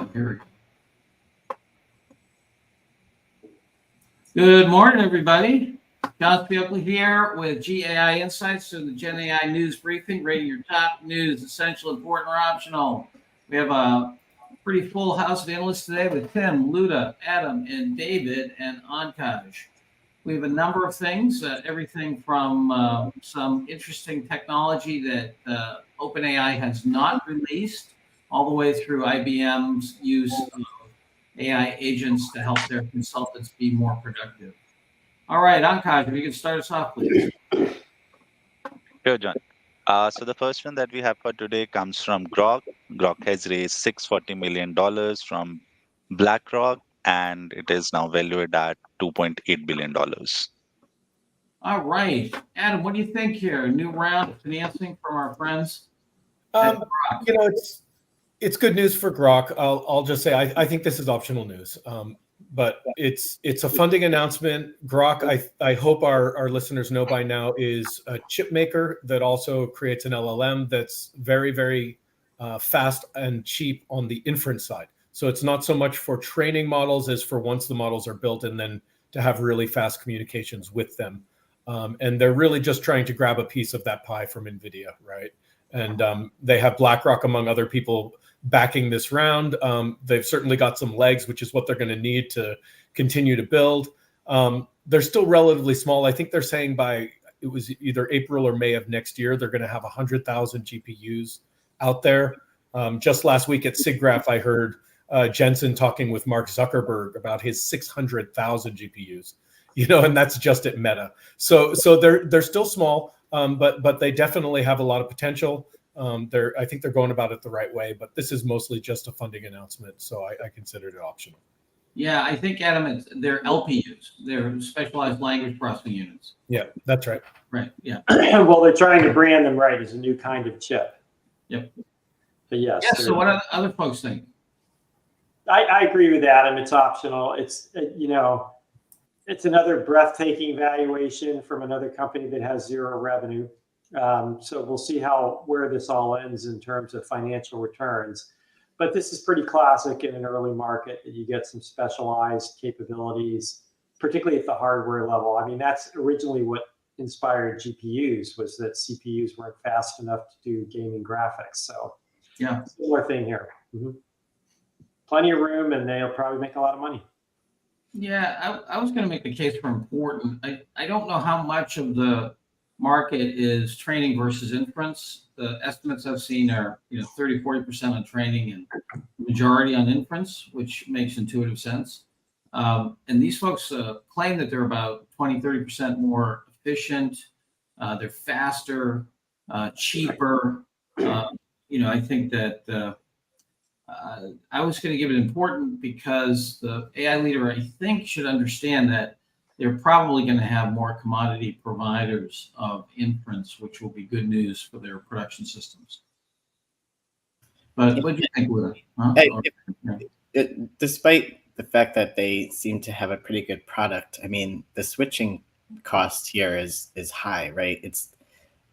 Oh, here we go. Good morning, everybody. John Spielke here with GAI Insights and the Gen AI News Briefing, rating your top news, essential, important, or optional. We have a pretty full house of analysts today with Tim, Luda, Adam, and David, and Ankaj. We have a number of things, everything from some interesting technology that OpenAI has not released, all the way through IBM's use of AI agents to help their consultants be more productive. All right, Ankaj, if you can start us off, please. Sure, John. So the first one that we have for today comes from Grok. Grok has raised $640 million from BlackRock, and it is now valued at $2.8 billion. All right, Adam, what do you think here? A new round of financing from our friends? It's good news for Grok. I'll just say I think this is optional news, but it's a funding announcement. Grok, I hope our listeners know by now, is a chip maker that also creates an LLM that's very, very fast and cheap on the inference side. So it's not so much for training models as for once the models are built and then to have really fast communications with them. And they're really just trying to grab a piece of that pie from NVIDIA, right? And they have BlackRock, among other people, backing this round. They've certainly got some legs, which is what they're going to need to continue to build. They're still relatively small. I think they're saying it was either April or May of next year, they're going to have 100,000 GPUs out there. Just last week at SIGGRAPH, I heard Jensen talking with Mark Zuckerberg about his 600,000 GPUs. And that's just at Meta. So they're still small, but they definitely have a lot of potential. I think they're going about it the right way, but this is mostly just a funding announcement, so I considered it optional. Yeah, I think, Adam, they're LPUs. They're specialized language processing units. Yeah, that's right. Right, yeah. Well, they're trying to brand them right as a new kind of chip. Yep. But yes. Yeah, so what do other folks think? I agree with Adam. It's optional. It's, it's another breathtaking valuation from another company that has zero revenue. So we'll see where this all ends in terms of financial returns. But this is pretty classic in an early market that you get some specialized capabilities, particularly at the hardware level. I mean, that's originally what inspired GPUs, was that CPUs weren't fast enough to do gaming graphics. So yeah, similar thing here. Mm-hmm. Plenty of room, and they'll probably make a lot of money. Yeah, I was going to make the case for important. I don't know how much of the market is training versus inference. The estimates I've seen are 30-40% on training and majority on inference, which makes intuitive sense. And these folks claim that they're about 20-30% more efficient. They're faster, cheaper. I think that I was going to give it important because the AI leader, I think, should understand that they're probably going to have more commodity providers of inference, which will be good news for their production systems. But what do you think, Will? Despite the fact that they seem to have a pretty good product, I mean, the switching cost here is high, right?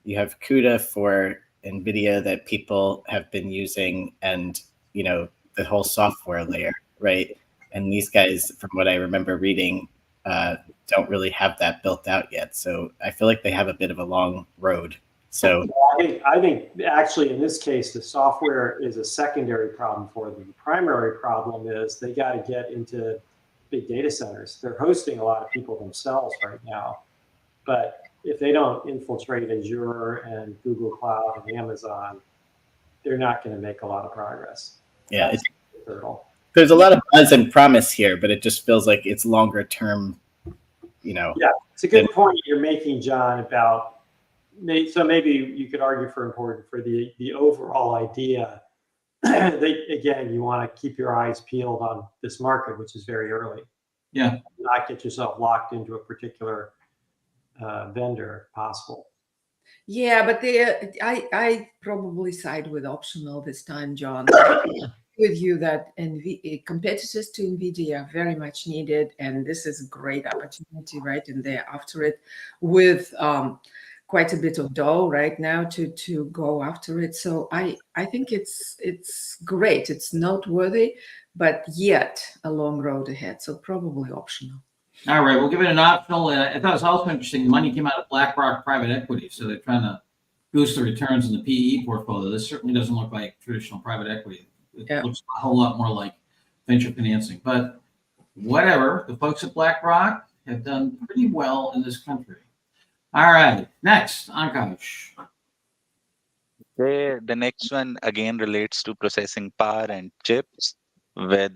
You have CUDA for NVIDIA that people have been using, and the whole software layer, right? And these guys, from what I remember reading, don't really have that built out yet. So I feel like they have a bit of a long road. So I think actually in this case, the software is a secondary problem for them. The primary problem is they got to get into big data centers. They're hosting a lot of people themselves right now. But if they don't infiltrate Azure and Google Cloud and Amazon, they're not going to make a lot of progress. Yeah, there's a lot of buzz and promise here, but it just feels like it's longer term, Yeah, it's a good point you're making, John, about, so maybe you could argue for important for the overall idea. Again, you want to keep your eyes peeled on this market, which is very early. Yeah. Not get yourself locked into a particular vendor if possible. Yeah, but I probably side with optional this time, John. With you that competitors to NVIDIA are very much needed, and this is a great opportunity, right? And they're after it with quite a bit of dough right now to go after it. So I think it's great. It's noteworthy, but yet a long road ahead. So probably optional. All right, we'll give it an optional. And I thought it was also interesting. The money came out of BlackRock private equity, so they're trying to boost the returns in the PE portfolio. This certainly doesn't look like traditional private equity. It looks a whole lot more like venture financing. But whatever, the folks at BlackRock have done pretty well in this country. All right, next, Ankash. The next one again relates to processing power and chips, with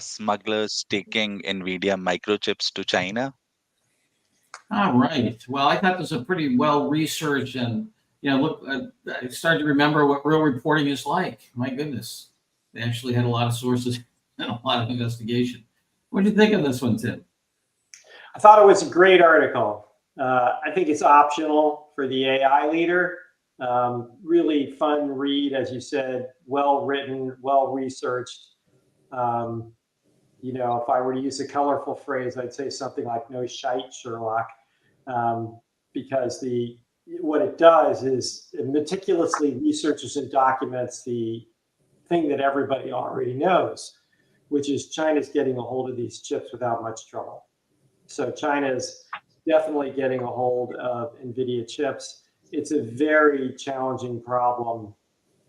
smugglers taking NVIDIA microchips to China. All right. Well, I thought this was a pretty well researched, and look, I started to remember what real reporting is like. My goodness, they actually had a lot of sources and a lot of investigation. What do you think of this one, Tim? I thought it was a great article. I think it's optional for the AI leader. Really fun read, as you said, well written, well researched. If I were to use a colorful phrase, I'd say something like "no shite, Sherlock," because what it does is it meticulously researches and documents the thing that everybody already knows, which is China's getting a hold of these chips without much trouble. So China's definitely getting a hold of NVIDIA chips. It's a very challenging problem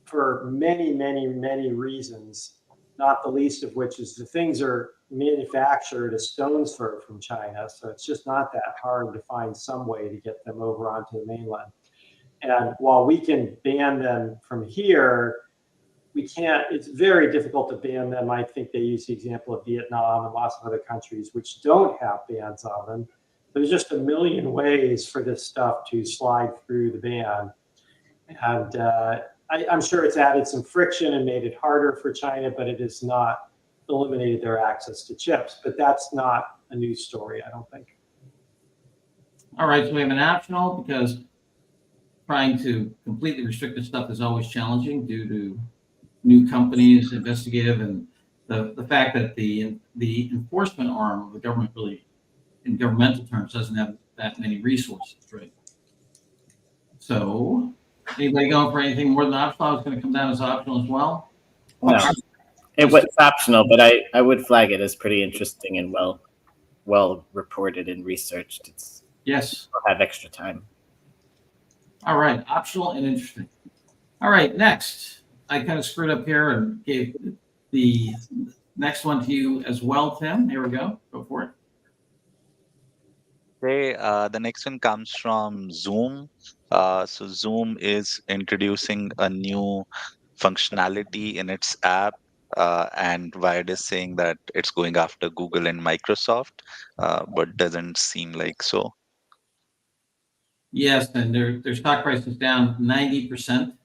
for many, many, many reasons, not the least of which is the things are manufactured a stone's throw from China. So it's just not that hard to find some way to get them over onto the mainland. And while we can ban them from here, we can't, it's very difficult to ban them. I think they use the example of Vietnam and lots of other countries which don't have bans on them. There's just a million ways for this stuff to slide through the ban. And I'm sure it's added some friction and made it harder for China, but it has not eliminated their access to chips. But that's not a news story, I don't think. All right, so we have an optional because trying to completely restrict this stuff is always challenging due to new companies, investigative, and the fact that the enforcement arm of the government really, in governmental terms, doesn't have that many resources, right? So, anybody going for anything more than optional? It's going to come down as optional as well. No, it was optional, but I would flag it as pretty interesting and well reported and researched. Yes. We'll have extra time. All right, optional and interesting. All right, next. I kind of screwed up here and gave the next one to you as well, Tim. Here we go. Go for it. The next one comes from Zoom. So Zoom is introducing a new functionality in its app, and Wired is saying that it's going after Google and Microsoft, but doesn't seem like so. Yes, and their stock price is down 90%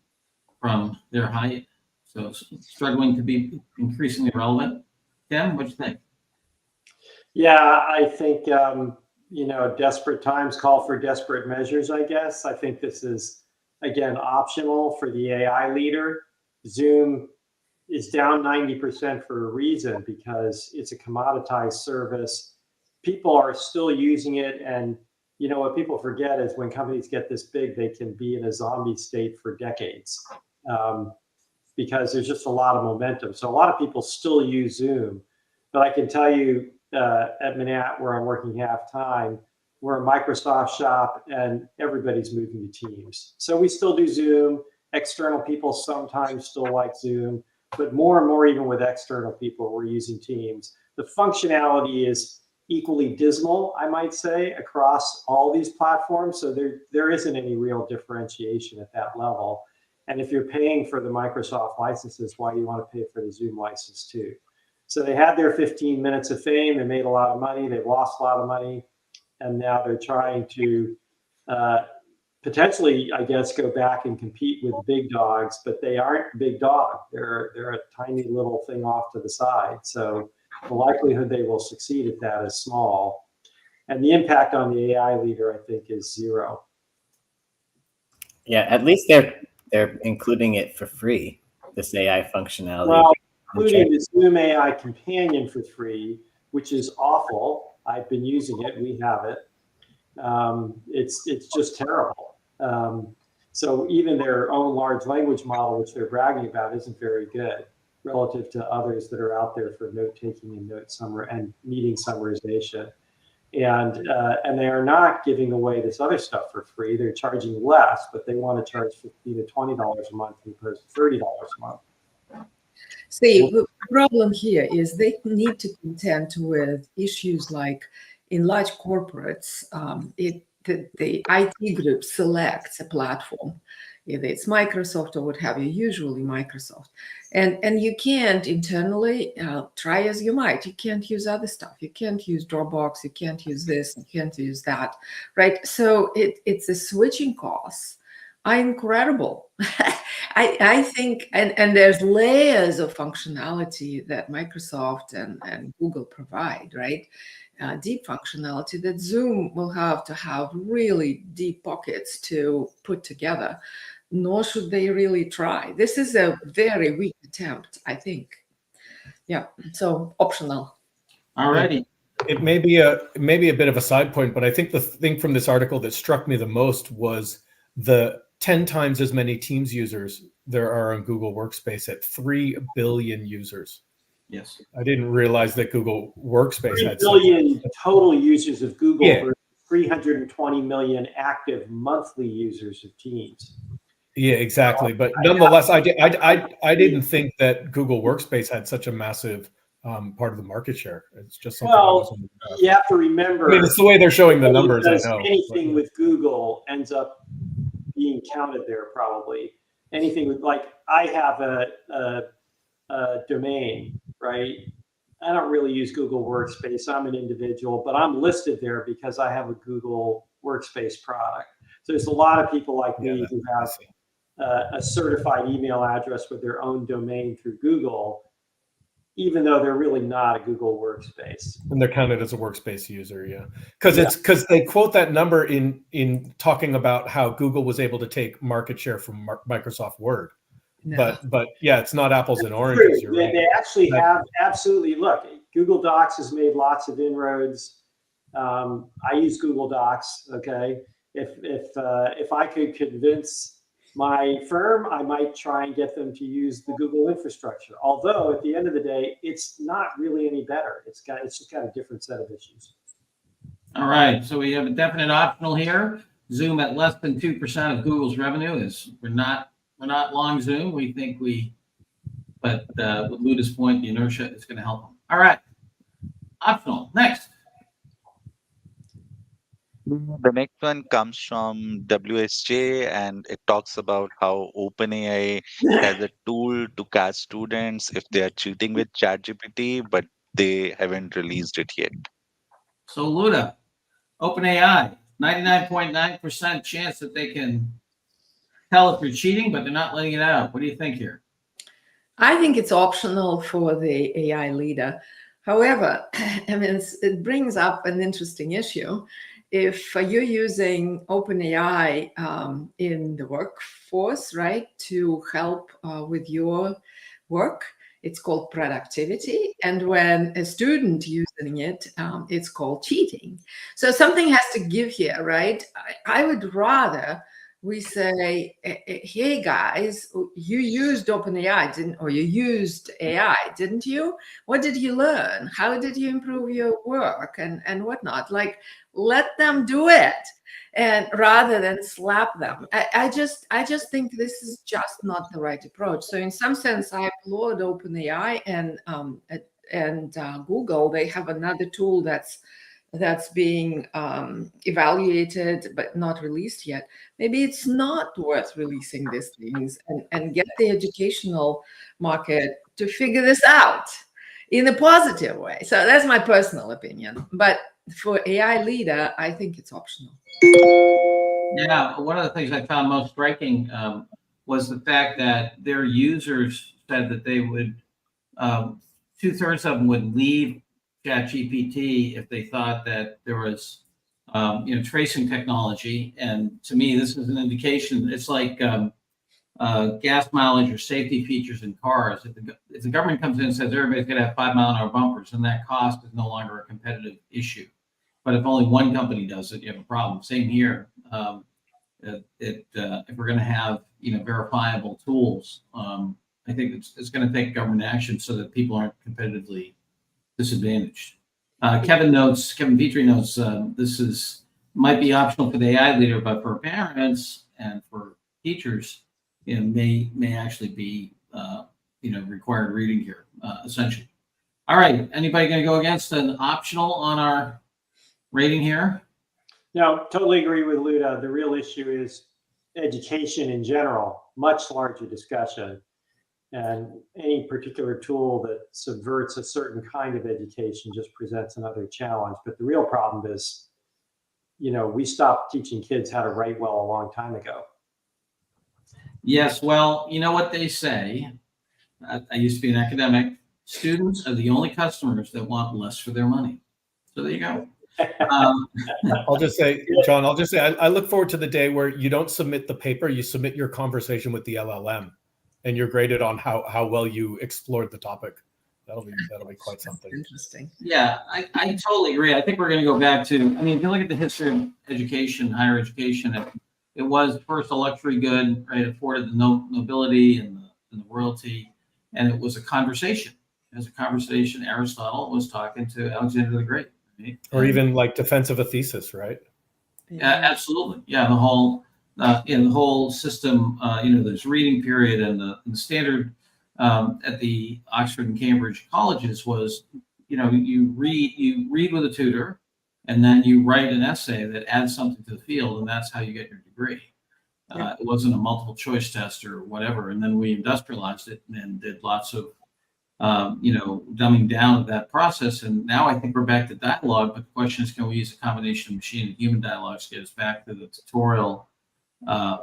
from their height, so struggling to be increasingly relevant. Tim, what do you think? Yeah, I think desperate times call for desperate measures, I guess. I think this is, again, optional for the AI leader. Zoom is down 90% for a reason, because it's a commoditized service. People are still using it, and what people forget is when companies get this big, they can be in a zombie state for decades, because there's just a lot of momentum. So a lot of people still use Zoom, but I can tell you at Manat, where I'm working half time, we're a Microsoft shop and everybody's moving to Teams. So we still do Zoom. External people sometimes still like Zoom, but more and more, even with external people, we're using Teams. The functionality is equally dismal, I might say, across all these platforms. So there isn't any real differentiation at that level. And if you're paying for the Microsoft licenses, why do you want to pay for the Zoom license too? So they had their 15 minutes of fame. They made a lot of money. They've lost a lot of money. And now they're trying to potentially, I guess, go back and compete with the big dogs, but they aren't a big dog. They're a tiny little thing off to the side. So the likelihood they will succeed at that is small. And the impact on the AI leader, I think, is zero. Yeah, at least they're including it for free, this AI functionality. Well, including the Zoom AI companion for free, which is awful. I've been using it. We have it. It's just terrible. So even their own large language model, which they're bragging about, isn't very good relative to others that are out there for note taking and and meeting summarization. And they are not giving away this other stuff for free. They're charging less, but they want to charge $15 to $20 a month as opposed to $30 a month. See, the problem here is they need to contend with issues like in large corporates, the IT group selects a platform, either it's Microsoft or what have you, usually Microsoft. And you can't internally, try as you might, you can't use other stuff. You can't use Dropbox, you can't use this, you can't use that, right? So it's a switching costs are incredible. I think, and there's layers of functionality that Microsoft and Google provide, right? Deep functionality that Zoom will have to have really deep pockets to put together, nor should they really try. This is a very weak attempt, I think. Yeah, so optional. All righty. It may be a bit of a side point, but I think the thing from this article that struck me the most was the 10 times as many Teams users there are on Google Workspace at 3 billion users. Yes. I didn't realize that Google Workspace 3 had billion total users of Google Yeah. versus 320 million active monthly users of Teams. Yeah, exactly. But nonetheless, I didn't think that Google Workspace had such a massive part of the market share. It's just something I Well, wasn't aware of. you have to remember, I mean, it's the way they're showing the numbers, I because know. anything with Google ends up being counted there probably. Anything with, like, I have a domain, right? I don't really use Google Workspace. I'm an individual, but I'm listed there because I have a Google Workspace product. So there's a lot of people like me who have a certified email address with their own domain through Google, even though they're really not a Google Workspace. And they're counted as a Workspace user, yeah. Because they quote that number in talking about how Google was able to take market share from Microsoft Word. No. But yeah, it's not apples and oranges. You're right. They actually have absolutely, look, Google Docs has made lots of inroads. I use Google Docs. Okay, if I could convince my firm, I might try and get them to use the Google infrastructure. Although at the end of the day, it's not really any better. It's just got a different set of issues. All right. So we have a definite optional here. Zoom at less than 2% of Google's revenue is we're not long Zoom. We think but with Luda's point, the inertia is going to help them. All right. Optional. Next. The next one comes from WSJ, and it talks about how OpenAI has a tool to catch students if they are cheating with ChatGPT, but they haven't released it yet. So Luda, OpenAI, 99.9% chance that they can tell if you're cheating, but they're not letting it out. What do you think here? I think it's optional for the AI leader. However, I mean, it brings up an interesting issue. If you're using OpenAI in the workforce, right, to help with your work, it's called productivity. And when a student using it, it's called cheating. So something has to give here, right? I would rather we say, hey guys, you used OpenAI, or you used AI, didn't you? What did you learn? How did you improve your work and whatnot? Like, let them do it, and rather than slap them. I just think this is just not the right approach. So in some sense, I applaud OpenAI and Google. They have another tool that's being evaluated but not released yet. Maybe it's not worth releasing these things and get the educational market to figure this out in a positive way. So that's my personal opinion. But for AI leader, I think it's optional. Yeah, one of the things I found most striking was the fact that their users said that they would, 2/3 of them would leave ChatGPT if they thought that there was, tracing technology. And to me, this is an indication. It's like gas mileage or safety features in cars. If the government comes in and says everybody's going to have 5-mile-an-hour bumpers, then that cost is no longer a competitive issue. But if only one company does it, you have a problem. Same here. If we're going to have verifiable tools, I think it's going to take government action so that people aren't competitively disadvantaged. Kevin Petrie notes this might be optional for the AI leader, but for parents and for teachers, may actually be required reading here, essentially. All right, anybody going to go against an optional on our rating here? No, totally agree with Luda. The real issue is education in general, much larger discussion. And any particular tool that subverts a certain kind of education just presents another challenge. But the real problem is, we stopped teaching kids how to write well a long time ago. Yes, well, you know what they say. I used to be an academic. Students are the only customers that want less for their money. So there you go. I'll just say, John, I look forward to the day where you don't submit the paper, you submit your conversation with the LLM, and you're graded on how well you explored the topic. That'll be quite something. Interesting. Yeah, I totally agree. I think we're going to go back to, if you look at the history of education, higher education, it was first a luxury good, right? It afforded the nobility and the royalty, and it was a conversation. As a conversation, Aristotle was talking to Alexander the Great. Right? Or even like defense of a thesis, right? Yeah, absolutely. Yeah, the whole system. There's reading period, and the standard at the Oxford and Cambridge colleges was, you read with a tutor, and then you write an essay that adds something to the field, and that's how you get your degree. It wasn't a multiple choice test or whatever. And then we industrialized it and did lots of dumbing down of that process. And now I think we're back to dialogue, but the question is, can we use a combination of machine and human dialogues to get us back to the tutorial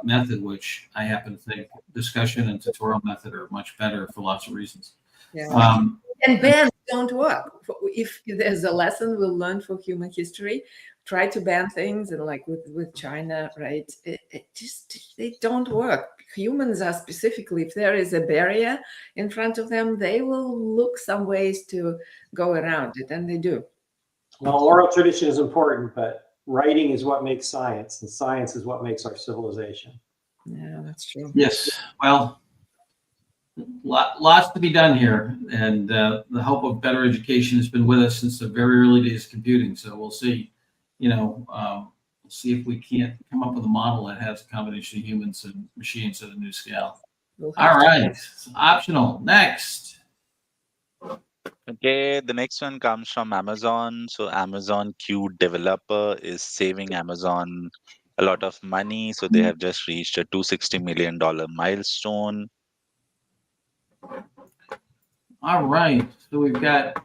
method, which I happen to think discussion and tutorial method are much better for lots of reasons. Yeah. And bans don't work. If there's a lesson we'll learn for human history, try to ban things, and like with China, right? They don't work. Humans are specifically, if there is a barrier in front of them, they will look some ways to go around it, and they do. Well, oral tradition is important, but writing is what makes science, and science is what makes our civilization. Yeah, that's true. Yes. Well, lots to be done here, and the hope of better education has been with us since the very early days of computing. So we'll see. We'll see if we can't come up with a model that has a combination of humans and machines at a new scale. All right, optional. Next. Okay, the next one comes from Amazon. So Amazon Q developer is saving Amazon a lot of money. So they have just reached a $260 million milestone. All right, so we've got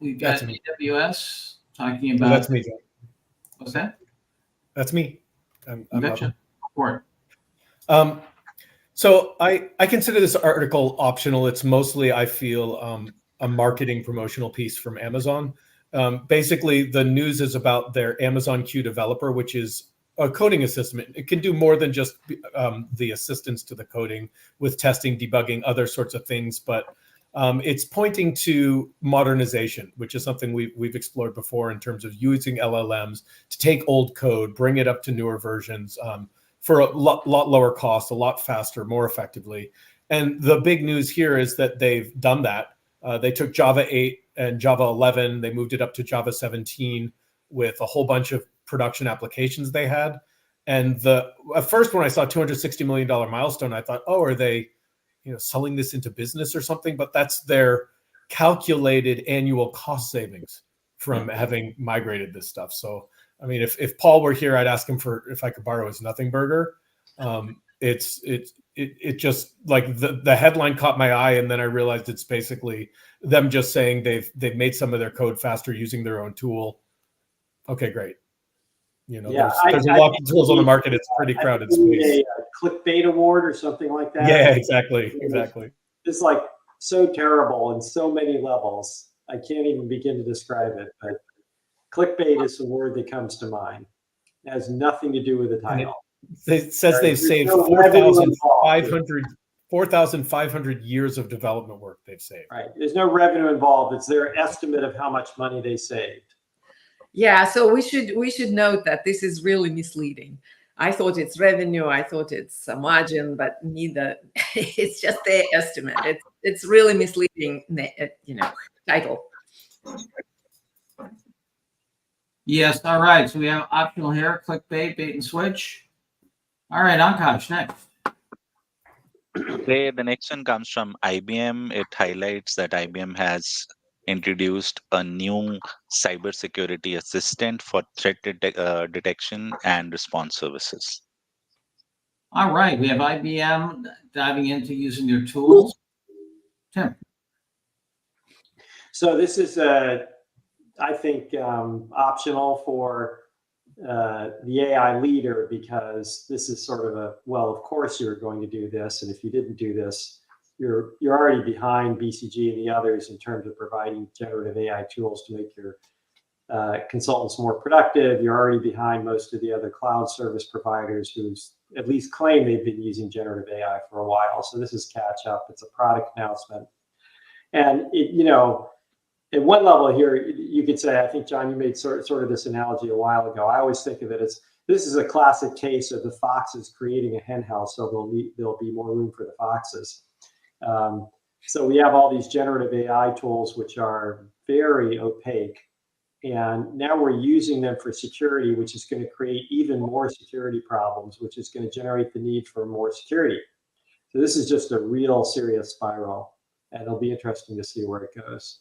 That's me. AWS talking No, about. that's me, John. What's that? That's me. I'm Gotcha. So I consider this article optional. It's mostly, I feel, a marketing promotional piece from Amazon. Basically, the news is about their Amazon Q developer, which is a coding assistant. It can do more than just the assistance to the coding with testing, debugging, other sorts of things. But it's pointing to modernization, which is something we've explored before in terms of using LLMs to take old code, bring it up to newer versions for a lot lower cost, a lot faster, more effectively. And the big news here is that they've done that. They took Java 8 and Java 11, they moved it up to Java 17 with a whole bunch of production applications they had. And at first, when I saw $260 million milestone, I thought, oh, are they selling this into business or something? But that's their calculated annual cost savings from having migrated this stuff. So, I mean, if Paul were here, I'd ask him if I could borrow his Nothing Burger. It just like the headline caught my eye, and then I realized it's basically them just saying they've made some of their code faster using their own tool. Okay, great. There's a lot of tools on the market. It's a pretty crowded space. A clickbait award or something like that. Yeah, exactly. It's like so terrible in so many levels. I can't even begin to describe it. But clickbait is the word that comes to mind. It has nothing to do with the title. It says they've saved 4,500 years of development work they've saved. Right. There's no revenue involved. It's their estimate of how much money they saved. Yeah, so we should note that this is really misleading. I thought it's revenue, I thought it's a margin, but neither. It's just their estimate. It's really misleading, title. Yes. All right. So we have optional here, clickbait, bait and switch. All right, Ankash, next. Okay, the next one comes from IBM. It highlights that IBM has introduced a new cybersecurity assistant for threat detection and response services. All right, we have IBM diving into using their tools. Tim. So this is, I think, optional for the AI leader, because this is sort of a, well, of course you're going to do this, and if you didn't do this, you're already behind BCG and the others in terms of providing generative AI tools to make your consultants more productive. You're already behind most of the other cloud service providers who at least claim they've been using generative AI for a while. So this is catch up. It's a product announcement. And at one level here, you could say, I think, John, you made sort of this analogy a while ago. I always think of it as, this is a classic case of the foxes creating a hen house, so there'll be more room for the foxes. So we have all these generative AI tools, which are very opaque. And now we're using them for security, which is going to create even more security problems, which is going to generate the need for more security. So this is just a real serious spiral, and it'll be interesting to see where it goes.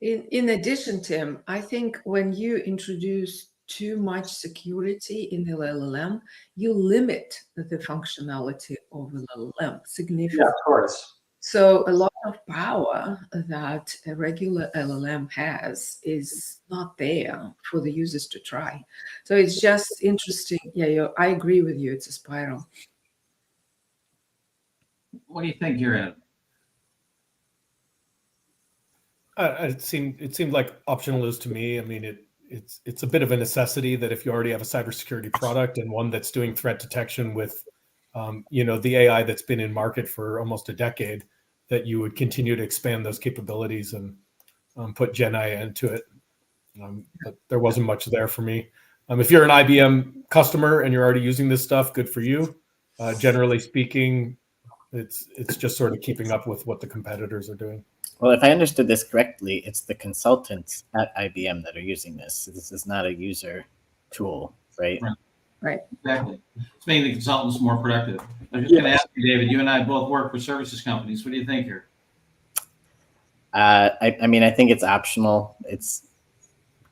In addition, Tim, I think when you introduce too much security in the LLM, you limit the functionality of the LLM significantly. Yeah, of course. So a lot of power that a regular LLM has is not there for the users to try. So it's just interesting. Yeah, I agree with you. It's a spiral. What do you think you're at? It seemed like optional is to me. I mean, it's a bit of a necessity that if you already have a cybersecurity product and one that's doing threat detection with, the AI that's been in market for almost a decade, that you would continue to expand those capabilities and put Gen AI into it. But there wasn't much there for me. If you're an IBM customer and you're already using this stuff, good for you. Generally speaking, it's just sort of keeping up with what the competitors are doing. Well, if I understood this correctly, it's the consultants at IBM that are using this. This is not a user tool, right? Right. Exactly. It's making the consultants more productive. I'm just going to ask you, David, you and I both work for services companies. What do you think here? I mean, I think it's optional. It's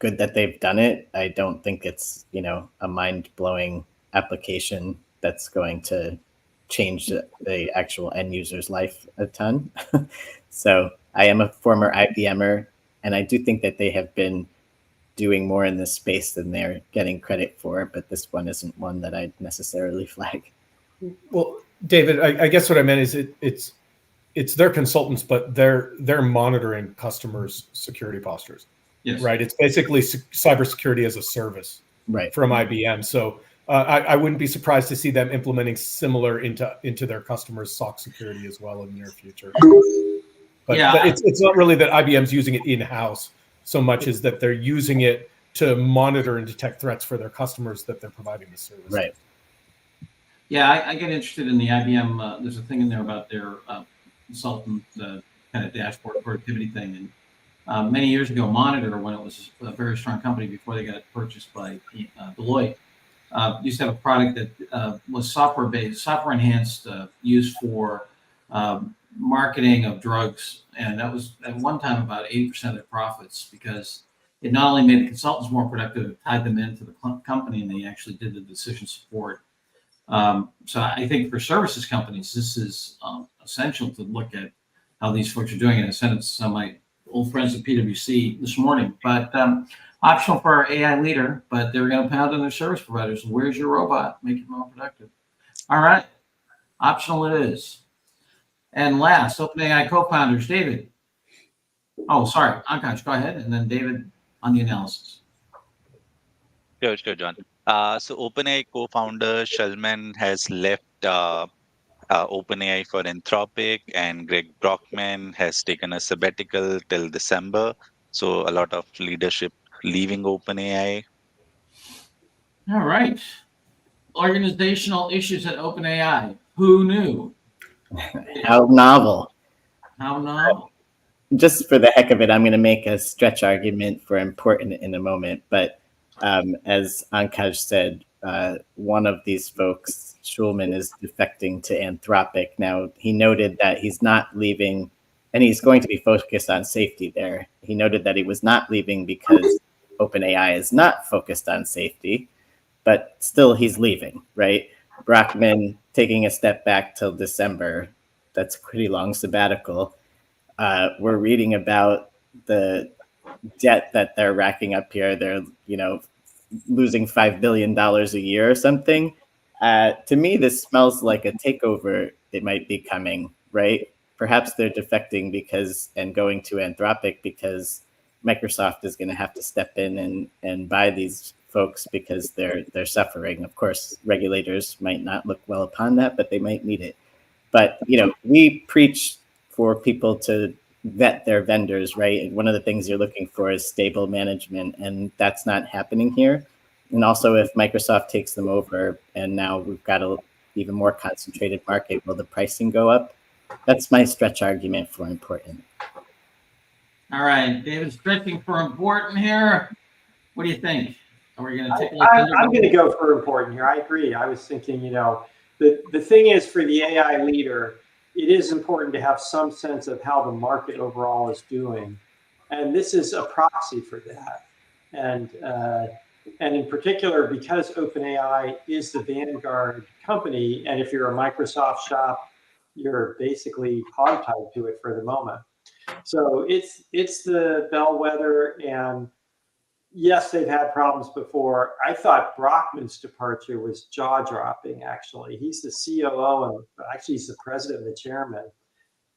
good that they've done it. I don't think it's, a mind-blowing application that's going to change the actual end user's life a ton. So I am a former IBMer, and I do think that they have been doing more in this space than they're getting credit for, but this one isn't one that I'd necessarily flag. Well, David, I guess what I meant is it's their consultants, but they're monitoring customers' security postures. Yes. Right. It's basically cybersecurity as a service, right, from IBM. So I wouldn't be surprised to see them implementing similar into their customers' SOC security as well in the near future. But it's not really that IBM's using it in-house so much as that they're using it to monitor and detect threats for their customers that they're providing the service. Right. Yeah, I get interested in the IBM. There's a thing in there about their consultant kind of dashboard productivity thing. And many years ago, Monitor, when it was a very strong company before they got purchased by Deloitte, used to have a product that was software-based, software-enhanced, used for marketing of drugs. And that was at one time about 80% of their profits, because it not only made the consultants more productive, it tied them into the company, and they actually did the decision support. So I think for services companies, this is essential to look at how these folks are doing it. I sent it to some of my old friends at PwC this morning, but optional for our AI leader, but they're going to pound on their service providers. Where's your robot? Make it more productive. All right. Optional it is. And last, OpenAI co-founders, David. Oh, sorry. Ankash, go ahead. And then David on the analysis. Sure, John. So OpenAI co-founder Shulman has left OpenAI for Anthropic, and Greg Brockman has taken a sabbatical till December. So a lot of leadership leaving OpenAI. All right. Organizational issues at OpenAI. Who knew? How novel. How novel. Just for the heck of it, I'm going to make a stretch argument for important in a moment. But as Ankash said, one of these folks, Schulman, is defecting to Anthropic. Now, he noted that he's not leaving, and he's going to be focused on safety there. He noted that he was not leaving because OpenAI is not focused on safety, but still he's leaving, right? Brockman taking a step back till December. That's a pretty long sabbatical. We're reading about the debt that they're racking up here. They're, losing $5 billion a year or something. To me, this smells like a takeover. It might be coming, right? Perhaps they're defecting and going to Anthropic because Microsoft is going to have to step in and buy these folks because they're suffering. Of course, regulators might not look well upon that, but they might need it. But we preach for people to vet their vendors, right? And one of the things you're looking for is stable management, and that's not happening here. And also, if Microsoft takes them over and now we've got an even more concentrated market, will the pricing go up? That's my stretch argument for important. All right, David, stretching for important here. What do you think? Are we going to take? I'm going to go for important here. I agree. I was thinking, the thing is, for the AI leader, it is important to have some sense of how the market overall is doing, and this is a proxy for that. And in particular, because OpenAI is the vanguard company, and if you're a Microsoft shop, you're basically hogtied to it for the moment. So it's the bellwether, and yes, they've had problems before. I thought Brockman's departure was jaw-dropping, actually. He's the COO, and actually he's the president and the chairman.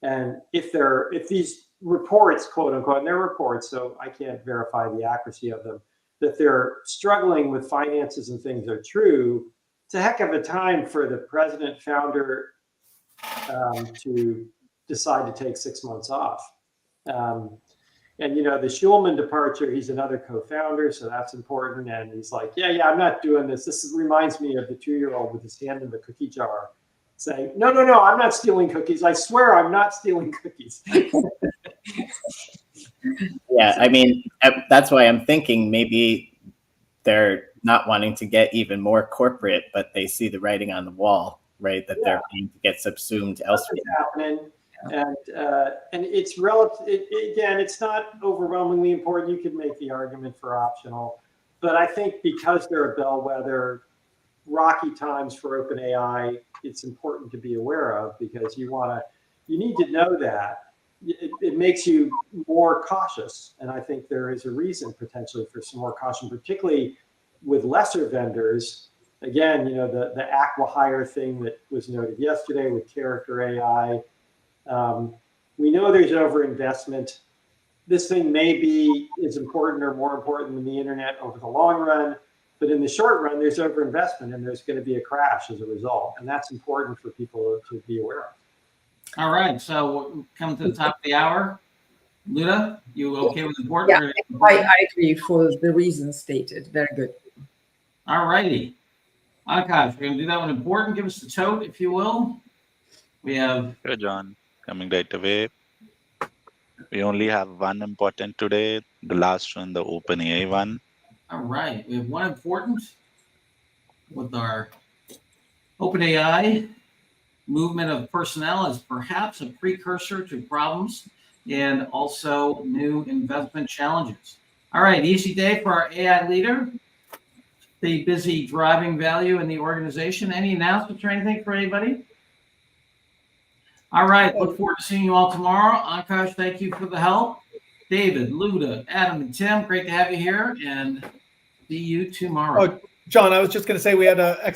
And if these reports, quote unquote, and they're reports, so I can't verify the accuracy of them, that they're struggling with finances and things are true, it's a heck of a time for the president founder to decide to take 6 months off. And the Schulman departure, he's another co-founder, so that's important. And he's like, yeah, I'm not doing this. This reminds me of the 2-year-old with his hand in the cookie jar saying, no, I'm not stealing cookies. I swear I'm not stealing cookies. Yeah, I mean, that's why I'm thinking maybe they're not wanting to get even more corporate, but they see the writing on the wall, right? That they're going to get subsumed elsewhere. Happening. And it's relative. Again, it's not overwhelmingly important. You could make the argument for optional, but I think because they're a bellwether, rocky times for OpenAI, it's important to be aware of, because you need to know that it makes you more cautious. And I think there is a reason potentially for some more caution, particularly with lesser vendors. Again, the acqui-hire thing that was noted yesterday with character AI. We know there's overinvestment. This thing may be as important or more important than the internet over the long run, but in the short run, there's overinvestment and there's going to be a crash as a result. And that's important for people to be aware of. All right, so we're coming to the top of the hour. Luda, you okay with important? Yeah, I agree for the reasons stated. Very good. All righty. Akash, we're going to do that one important. Give us the tote, if you will. We have... Sure, John. Coming right away. We only have one important today, the last one, the OpenAI one. All right, we have one important with our OpenAI movement of personnel as perhaps a precursor to problems and also new investment challenges. All right, easy day for our AI leader. Stay busy driving value in the organization. Any announcements or anything for anybody? All right, look forward to seeing you all tomorrow. Akash, thank you for the help. David, Luda, Adam, and Tim, great to have you here, and see you tomorrow. Oh, John, I was just going to say we had a